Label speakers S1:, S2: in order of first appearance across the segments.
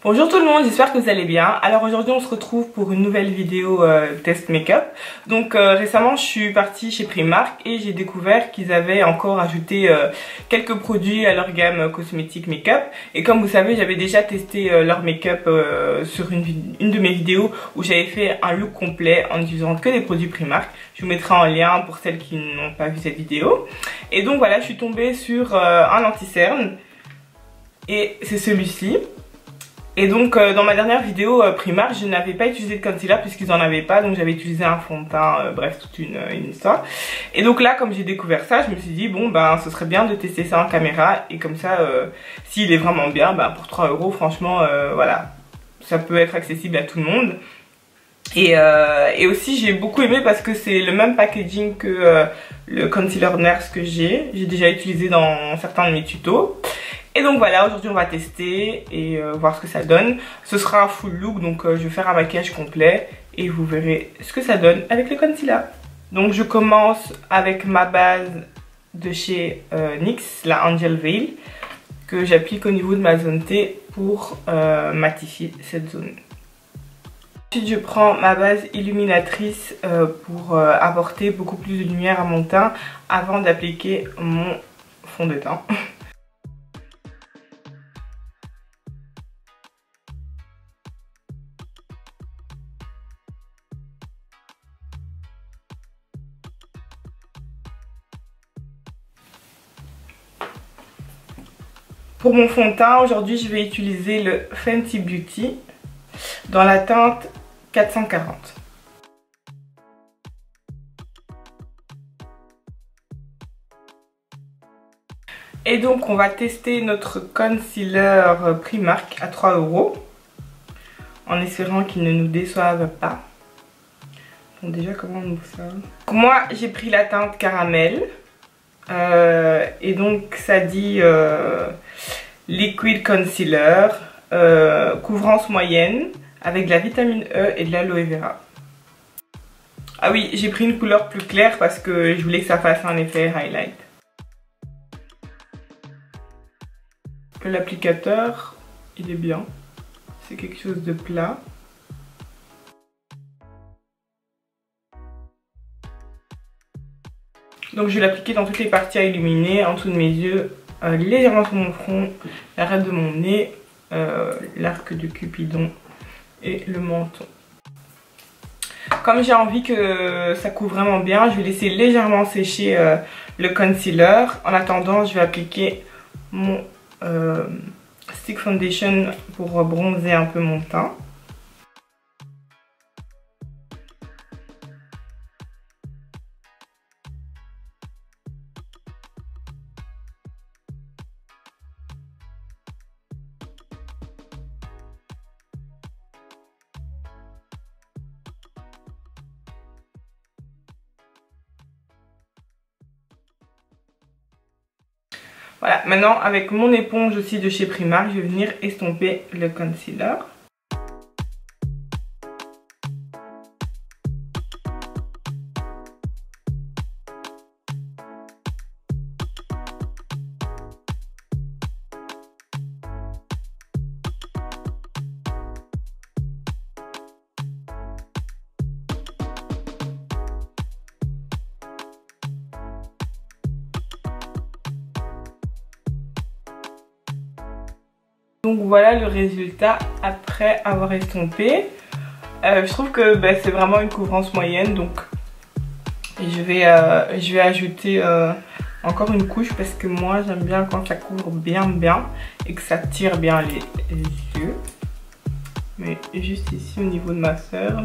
S1: Bonjour tout le monde, j'espère que vous allez bien. Alors aujourd'hui on se retrouve pour une nouvelle vidéo test make-up. Donc récemment je suis partie chez Primark et j'ai découvert qu'ils avaient encore ajouté quelques produits à leur gamme cosmétique make-up. Et comme vous savez j'avais déjà testé leur make-up sur une de mes vidéos où j'avais fait un look complet en utilisant que des produits Primark. Je vous mettrai en lien pour celles qui n'ont pas vu cette vidéo. Et donc voilà, je suis tombée sur un anti-cerne et c'est celui-ci. Et donc dans ma dernière vidéo Primark, je n'avais pas utilisé de concealer puisqu'ils en avaient pas, donc j'avais utilisé un fond de teint, bref toute une histoire. Et donc là comme j'ai découvert ça, je me suis dit bon ben ce serait bien de tester ça en caméra et comme ça s'il est vraiment bien, ben pour 3 € franchement voilà, ça peut être accessible à tout le monde. Et aussi j'ai beaucoup aimé parce que c'est le même packaging que le concealer Nurse que j'ai déjà utilisé dans certains de mes tutos. Et donc voilà, aujourd'hui on va tester et voir ce que ça donne. Ce sera un full look, donc je vais faire un maquillage complet et vous verrez ce que ça donne avec le concealer. Donc je commence avec ma base de chez NYX, la Angel Veil, que j'applique au niveau de ma zone T pour matifier cette zone. Ensuite je prends ma base illuminatrice pour apporter beaucoup plus de lumière à mon teint avant d'appliquer mon fond de teint. Pour mon fond de teint, aujourd'hui je vais utiliser le Fenty Beauty dans la teinte 440. Et donc on va tester notre concealer Primark à 3 € en espérant qu'il ne nous déçoive pas. Bon déjà comment on ouvre ça? Moi j'ai pris la teinte caramel. Et donc ça dit liquid concealer, couvrance moyenne avec de la vitamine E et de l'aloe vera. Ah oui, j'ai pris une couleur plus claire parce que je voulais que ça fasse un effet highlight. L'applicateur, il est bien, c'est quelque chose de plat. Donc je vais l'appliquer dans toutes les parties à illuminer, en dessous de mes yeux, légèrement sur mon front, l'arête de mon nez, l'arc de Cupidon et le menton. Comme j'ai envie que ça couvre vraiment bien, je vais laisser légèrement sécher le concealer. En attendant, je vais appliquer mon stick foundation pour bronzer un peu mon teint. Voilà, maintenant avec mon éponge aussi de chez Primark, je vais venir estomper le concealer. Donc voilà le résultat après avoir estompé. Je trouve que c'est vraiment une couvrance moyenne, donc je vais ajouter encore une couche parce que moi j'aime bien quand ça couvre bien et que ça tire bien les yeux. Mais juste ici au niveau de ma sœur.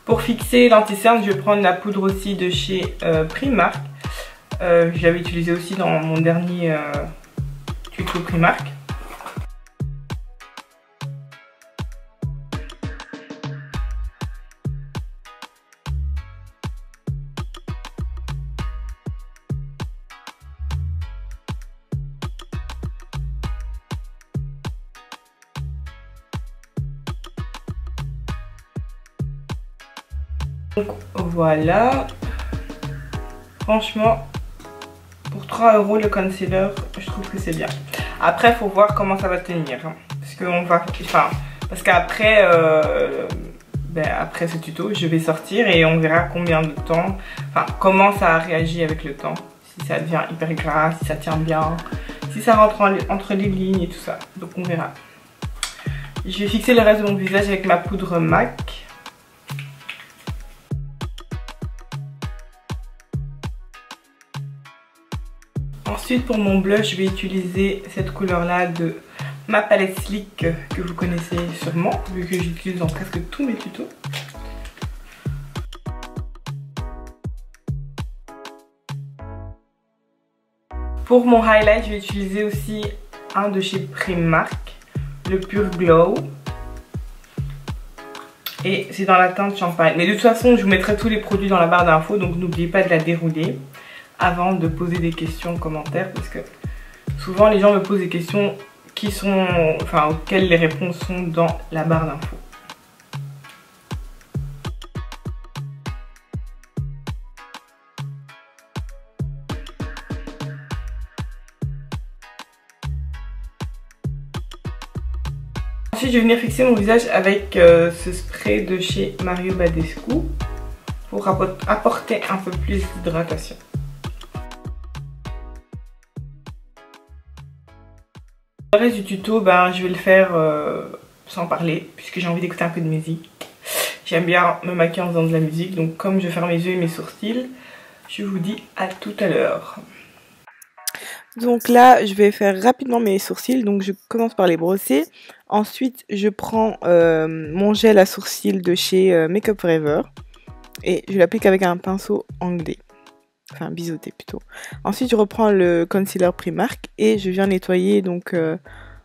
S1: Pour fixer l'anti-cerne, je vais prendre la poudre aussi de chez Primark. Je l'avais utilisée aussi dans mon dernier tuto Primark. Donc voilà, franchement pour 3 € le concealer, je trouve que c'est bien. Après il faut voir comment ça va tenir, hein, parce qu'après après ce tuto je vais sortir et on verra combien de temps, comment ça réagit avec le temps, si ça devient hyper gras, si ça tient bien, si ça rentre entre les lignes et tout ça, donc on verra. Je vais fixer le reste de mon visage avec ma poudre MAC. Ensuite pour mon blush, je vais utiliser cette couleur là de ma palette Sleek que vous connaissez sûrement vu que j'utilise dans presque tous mes tutos. Pour mon highlight, je vais utiliser aussi un de chez Primark, le Pure Glow. Et c'est dans la teinte champagne. Mais de toute façon, je vous mettrai tous les produits dans la barre d'infos, donc n'oubliez pas de la dérouler avant de poser des questions en commentaire, parce que souvent les gens me posent des questions auxquelles les réponses sont dans la barre d'infos. Ensuite, je vais venir fixer mon visage avec ce spray de chez Mario Badescu pour apporter un peu plus d'hydratation. Le reste du tuto, je vais le faire sans parler, puisque j'ai envie d'écouter un peu de musique. J'aime bien me maquiller en faisant de la musique, donc comme je ferme mes yeux et mes sourcils, je vous dis à tout à l'heure. Donc là, je vais faire rapidement mes sourcils, donc je commence par les brosser. Ensuite, je prends mon gel à sourcils de chez Make Up For Ever et je l'applique avec un pinceau anglais. Enfin biseauté plutôt. Ensuite je reprends le concealer Primark et je viens nettoyer donc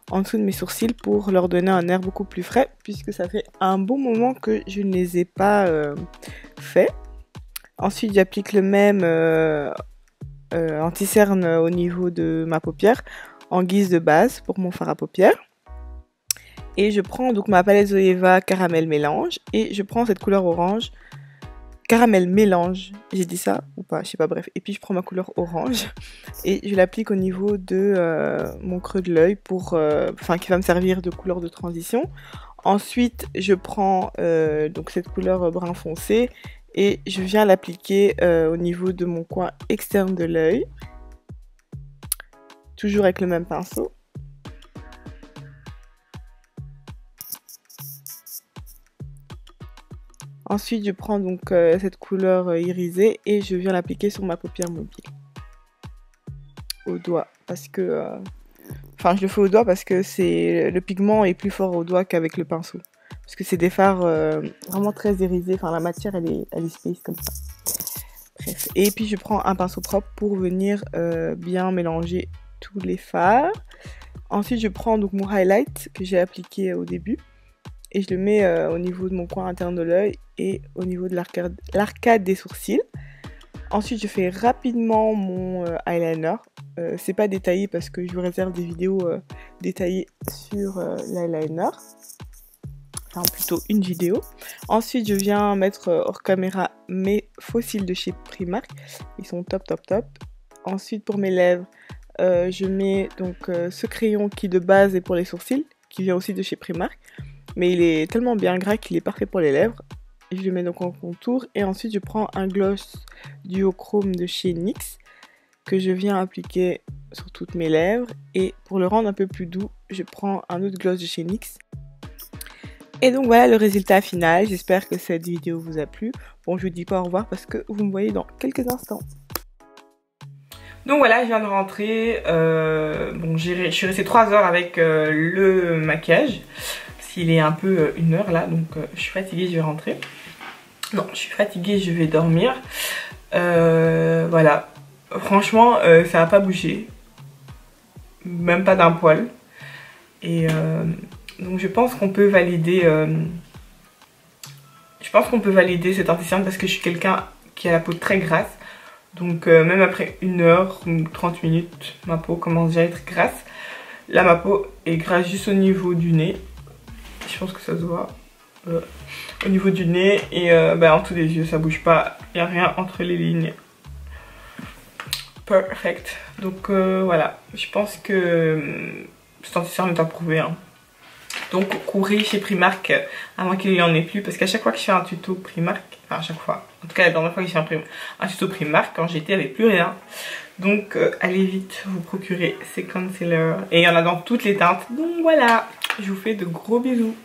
S1: en dessous de mes sourcils pour leur donner un air beaucoup plus frais, puisque ça fait un bon moment que je ne les ai pas fait. Ensuite j'applique le même anti-cerne au niveau de ma paupière en guise de base pour mon fard à paupières. Et je prends donc ma palette Zoeva Caramel Mélange et je prends cette couleur orange. Caramel mélange, j'ai dit ça ou pas, je sais pas, bref. Et puis je prends ma couleur orange et je l'applique au niveau de mon creux de l'œil pour, qui va me servir de couleur de transition. Ensuite, je prends donc cette couleur brun foncé et je viens l'appliquer au niveau de mon coin externe de l'œil, toujours avec le même pinceau. Ensuite, je prends donc cette couleur irisée et je viens l'appliquer sur ma paupière mobile. Au doigt, parce que... je le fais au doigt parce que le pigment est plus fort au doigt qu'avec le pinceau. Parce que c'est des fards vraiment très irisés, la matière elle est space comme ça. Bref. Et puis je prends un pinceau propre pour venir bien mélanger tous les fards. Ensuite, je prends donc mon highlight que j'ai appliqué au début. Et je le mets au niveau de mon coin interne de l'œil et au niveau de l'arcade des sourcils. Ensuite, je fais rapidement mon eyeliner. C'est pas détaillé parce que je vous réserve des vidéos détaillées sur l'eyeliner. Enfin, plutôt une vidéo. Ensuite, je viens mettre hors caméra mes faux cils de chez Primark. Ils sont top, top, top. Ensuite, pour mes lèvres, je mets donc ce crayon qui de base est pour les sourcils, qui vient aussi de chez Primark. Mais il est tellement bien gras qu'il est parfait pour les lèvres. Je le mets donc en contour. Et ensuite, je prends un gloss duochrome de chez NYX que je viens appliquer sur toutes mes lèvres. Et pour le rendre un peu plus doux, je prends un autre gloss de chez NYX. Et donc voilà le résultat final. J'espère que cette vidéo vous a plu. Bon, je vous dis pas au revoir parce que vous me voyez dans quelques instants. Donc voilà, je viens de rentrer. Je suis restée 3 heures avec le maquillage. Il est un peu 1 heure là, donc je suis fatiguée, je vais rentrer. Non, je suis fatiguée, je vais dormir. Voilà, franchement, ça n'a pas bougé. Même pas d'un poil. Et donc je pense qu'on peut valider... cet anti-cerne parce que je suis quelqu'un qui a la peau très grasse. Donc même après 1 heure ou 30 minutes, ma peau commence déjà à être grasse. Là, ma peau est grasse juste au niveau du nez. Je pense que ça se voit. au niveau du nez et en dessous des yeux, ça bouge pas, il n'y a rien entre les lignes. Perfect. Donc voilà, je pense que cet anti-cerne est approuvé. Hein. Donc courez chez Primark avant qu'il n'y en ait plus, parce qu'à chaque fois que je fais un tuto Primark, enfin à chaque fois, en tout cas la dernière fois que j'ai fait un tuto Primark, quand j'étais, il n'y avait plus rien. Donc allez vite vous procurer ces concealers. Et il y en a dans toutes les teintes. Donc voilà, je vous fais de gros bisous.